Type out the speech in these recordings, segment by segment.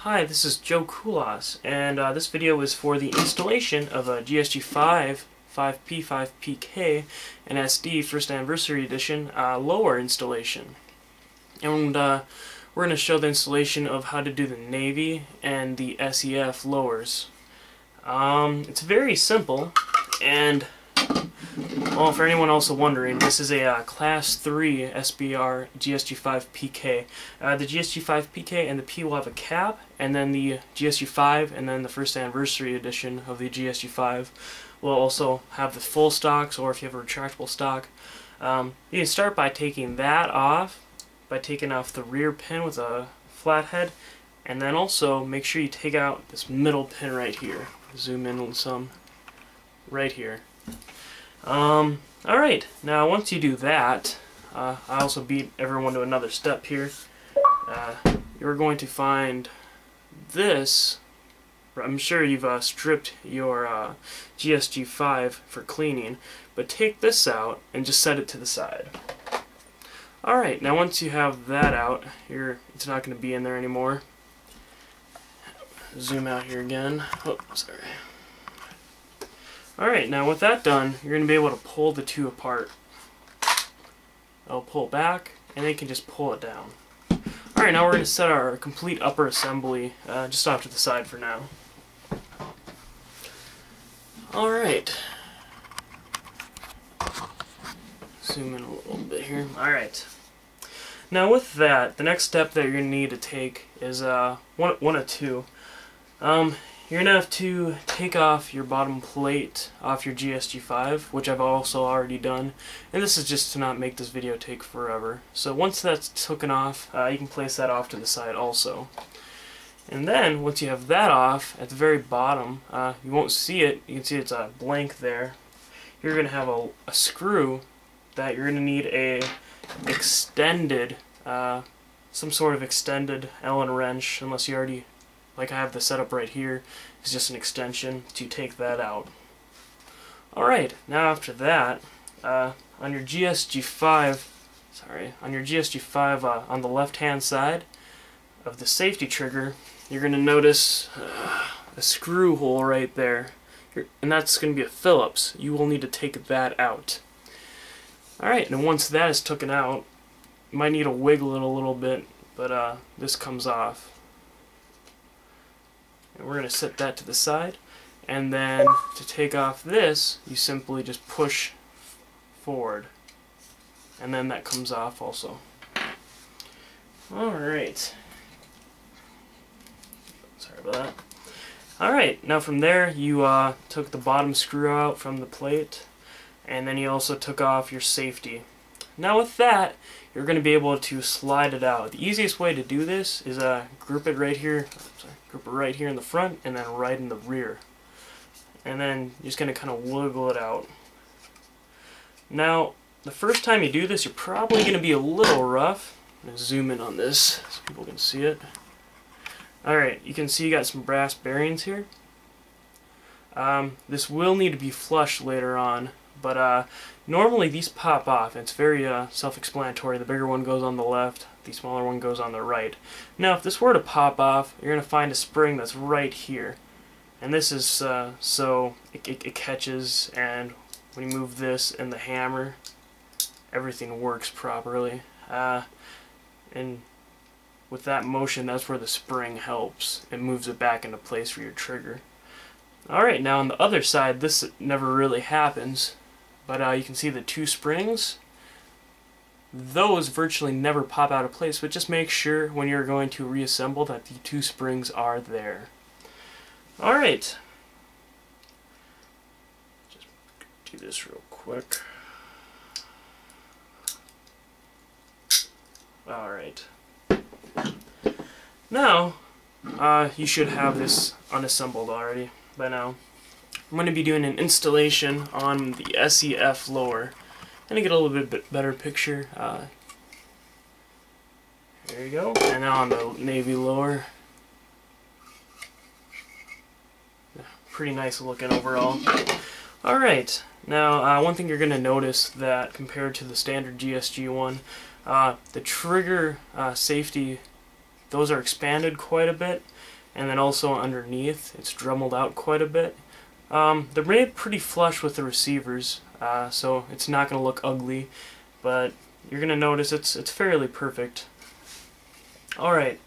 Hi, this is Joe Kulas, and this video is for the installation of a gsg-5, 5P, 5PK, and SD First Anniversary Edition lower installation. And we're going to show the installation of how to do the Navy and the SEF lowers. It's very simple, and well, for anyone also wondering, this is a Class 3 SBR gsg-5 PK. The gsg-5 PK and the P will have a cap, and then the gsg-5 and then the First Anniversary Edition of the gsg-5 will also have the full stocks, or if you have a retractable stock. You can start by taking that off, by taking off the rear pin with a flathead, and then also make sure you take out this middle pin right here. Zoom in on some right here. Alright, now once you do that, I also beat everyone to another step here. You're going to find this. I'm sure you've stripped your gsg-5 for cleaning, but take this out and just set it to the side. Alright, now once you have that out, it's not going to be in there anymore. Zoom out here again. Oh, sorry. Alright, now with that done, you're going to be able to pull the two apart. I'll pull back, and then you can just pull it down. Alright, now we're going to set our complete upper assembly just off to the side for now. Alright. Zoom in a little bit here. Alright. Now with that, the next step that you're going to need to take is one of two. You're going to have to take off your bottom plate off your gsg-5, which I've also already done, and this is just to not make this video take forever. So once that's taken off, you can place that off to the side also. And then, once you have that off, at the very bottom, you won't see it, you can see it's blank there. You're going to have a screw that you're going to need a extended, some sort of extended Allen wrench, unless you already, like I have the setup right here, is just an extension to take that out. Alright, now after that, on your gsg-5, on the left hand side of the safety trigger, you're going to notice a screw hole right there, and that's going to be a Phillips. You will need to take that out. Alright, and once that is taken out, you might need to wiggle it a little bit, but this comes off. And we're going to set that to the side, and then to take off this, you simply just push forward, and then that comes off also. Alright. Sorry about that. Alright, now from there you took the bottom screw out from the plate, and then you also took off your safety. Now with that, you're going to be able to slide it out. The easiest way to do this is group it right here in the front, and then right in the rear. And then you're just going to kind of wiggle it out. Now, the first time you do this, you're probably going to be a little rough. I'm going to zoom in on this so people can see it. Alright, you can see you got some brass bearings here. This will need to be flushed later on, but normally these pop off, and it's very self-explanatory. The bigger one goes on the left, the smaller one goes on the right. Now if this were to pop off, you're going to find a spring that's right here. And this is so it catches, and when you move this and the hammer, everything works properly. And with that motion, that's where the spring helps. It moves it back into place for your trigger. Alright, now on the other side, this never really happens. But you can see the two springs. Those virtually never pop out of place, but just make sure when you're going to reassemble that the two springs are there. Alright. Just do this real quick. Alright. Now, you should have this unassembled already by now. I'm going to be doing an installation on the SEF lower, and to get a little bit better picture. There you go. And now on the Navy lower. Pretty nice looking overall. Alright, now one thing you're going to notice that compared to the standard GSG one, the trigger safety those are expanded quite a bit, and then also underneath it's dremelled out quite a bit. They're made pretty flush with the receivers, so it's not going to look ugly, but you're going to notice it's fairly perfect. Alright,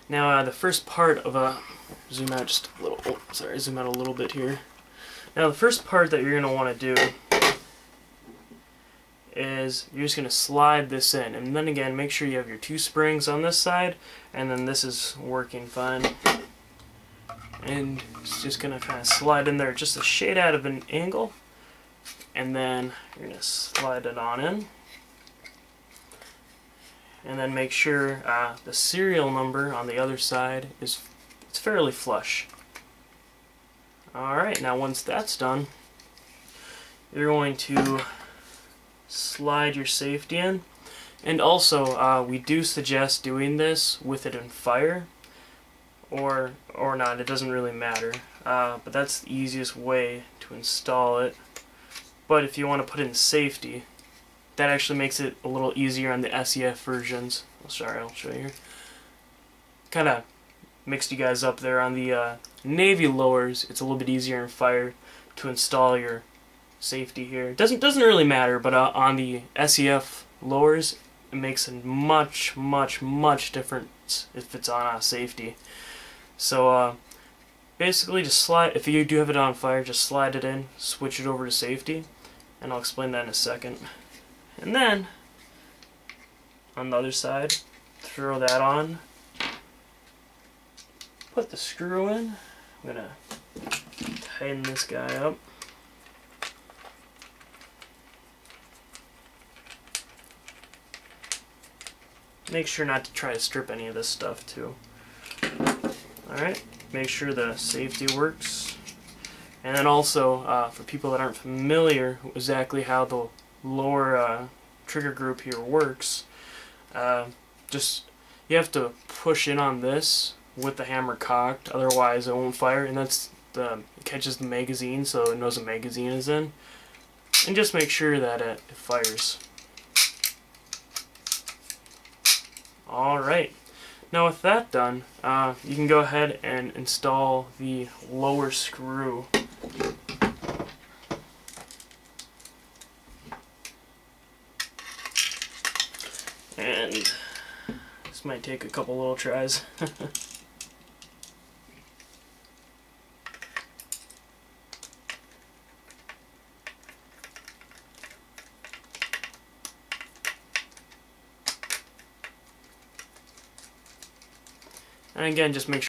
now the first part of zoom out just a little, zoom out a little bit here. Now the first part that you're going to want to do is you're just going to slide this in, and then again make sure you have your 2 springs on this side, and then this is working fine. And it's just going to kind of slide in there just a shade out of an angle, and then you're going to slide it on in. And then make sure the serial number on the other side it's fairly flush. Alright, now once that's done, you're going to slide your safety in. And also, we do suggest doing this with it in fire, or not, it doesn't really matter. But that's the easiest way to install it. But if you want to put it in safety, that actually makes it a little easier on the SEF versions. Oh, sorry, I'll show you here. Kind of mixed you guys up there. On the Navy lowers, it's a little bit easier in fire to install your safety here. It doesn't really matter, but on the SEF lowers, it makes a much difference if it's on safety. So basically, just slide. If you do have it on fire, just slide it in, switch it over to safety, and I'll explain that in a second. And then on the other side, throw that on. Put the screw in. I'm gonna tighten this guy up. Make sure not to try to strip any of this stuff too. Alright, make sure the safety works. And then also, for people that aren't familiar with exactly how the lower trigger group here works, you have to push in on this with the hammer cocked, otherwise it won't fire, and it catches the magazine, so it knows a magazine is in. And just make sure that it fires. Alright, now with that done, you can go ahead and install the lower screw. And this might take a couple little tries. And again, just make